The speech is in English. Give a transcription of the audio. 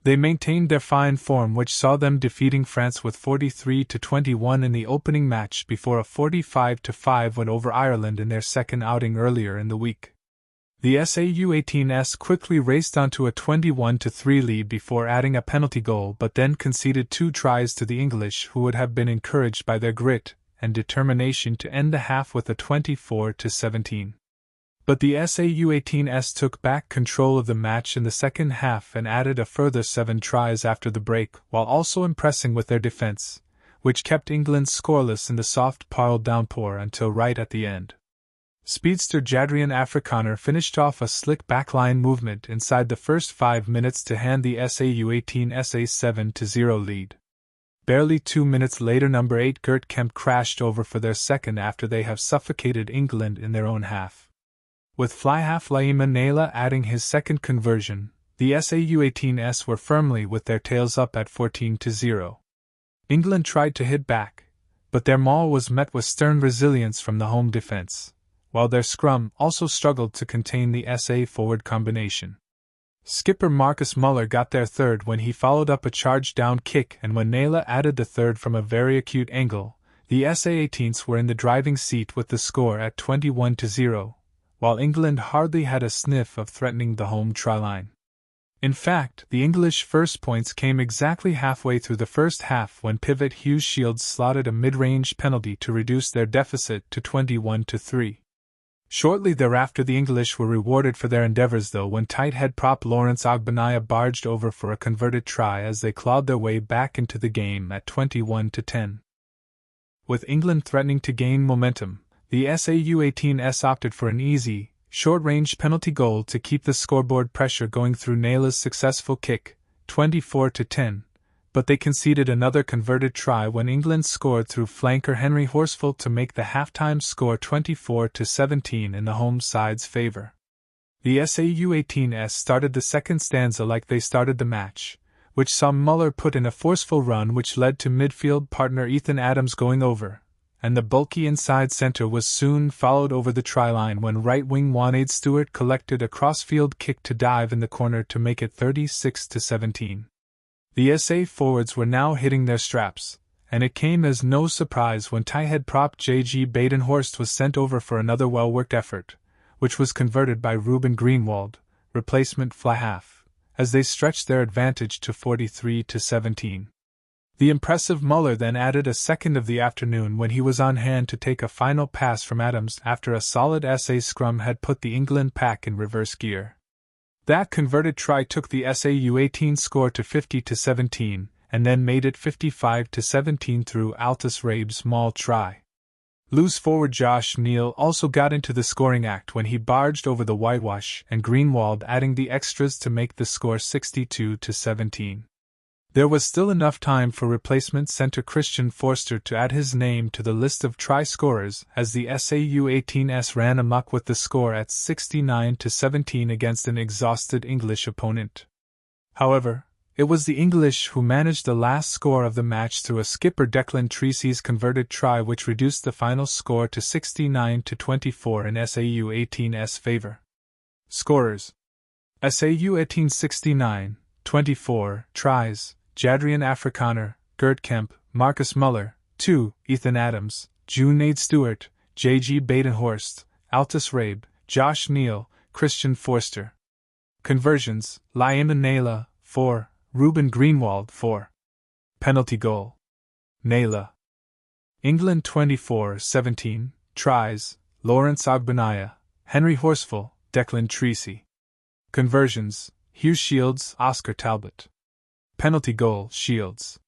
They maintained their fine form, which saw them defeating France with 43-21 in the opening match before a 45-5 win over Ireland in their second outing earlier in the week. The U18s quickly raced onto a 21-3 lead before adding a penalty goal, but then conceded 2 tries to the English, who would have been encouraged by their grit and determination to end the half with a 24-17. But the U18s took back control of the match in the second half and added a further 7 tries after the break, while also impressing with their defense, which kept England scoreless in the soft pearl downpour until right at the end. Speedster Jadrian Afrikaner finished off a slick backline movement inside the first 5 minutes to hand the U18s a 7-0 lead. Barely 2 minutes later, number 8 Gert Kemp crashed over for their second after they have suffocated England in their own half. With fly half Laima Naila adding his second conversion, the U18s were firmly with their tails up at 14-0. England tried to hit back, but their maul was met with stern resilience from the home defense, while their scrum also struggled to contain the SA forward combination. Skipper Marcus Muller got their third when he followed up a charge-down kick, and when Naila added the third from a very acute angle, the SA18s were in the driving seat with the score at 21-0, while England hardly had a sniff of threatening the home try line. In fact, the English first points came exactly halfway through the first half when pivot Hugh Shields slotted a mid-range penalty to reduce their deficit to 21-3. Shortly thereafter, the English were rewarded for their endeavours, though, when tight head prop Lawrence Ogbonnaya barged over for a converted try as they clawed their way back into the game at 21-10. With England threatening to gain momentum, the U18s opted for an easy, short-range penalty goal to keep the scoreboard pressure going through Naila's successful kick, 24-10, but they conceded another converted try when England scored through flanker Henry Horsfall to make the halftime score 24-17 in the home side's favour. The U18s started the second stanza like they started the match, which saw Muller put in a forceful run which led to midfield partner Ethan Adams going over, and the bulky inside centre was soon followed over the try-line when right-wing Juanaid Stewart collected a cross-field kick to dive in the corner to make it 36-17. The SA forwards were now hitting their straps, and it came as no surprise when tight-head prop J.G. Badenhorst was sent over for another well-worked effort, which was converted by Ruben Greenwald, replacement fly-half, as they stretched their advantage to 43-17. The impressive Muller then added a second of the afternoon when he was on hand to take a final pass from Adams after a solid SA scrum had put the England pack in reverse gear. That converted try took the U18 score to 50-17, and then made it 55-17 through Altus Rabe's maul try. Loose forward Josh Neal also got into the scoring act when he barged over the whitewash, and Greenwald adding the extras to make the score 62-17. There was still enough time for replacement centre Christian Forster to add his name to the list of try scorers as the U18s ran amok with the score at 69-17 against an exhausted English opponent. However, it was the English who managed the last score of the match through a skipper Declan Treacy's converted try, which reduced the final score to 69-24 in U18s favour. Scorers: U18 69, 24 tries. Jadrian Afrikaner, Gert Kemp, Marcus Muller, 2, Ethan Adams, Junaid Stewart, J.G. Badenhorst, Altus Rabe, Josh Neal, Christian Forster. Conversions: Laima Naila, 4, Ruben Greenwald, 4. Penalty goal: Naila. England 24-17, tries: Lawrence Ogbonnaya, Henry Horsfall, Declan Treacy. Conversions: Hugh Shields, Oscar Talbot. Penalty goal: Shields.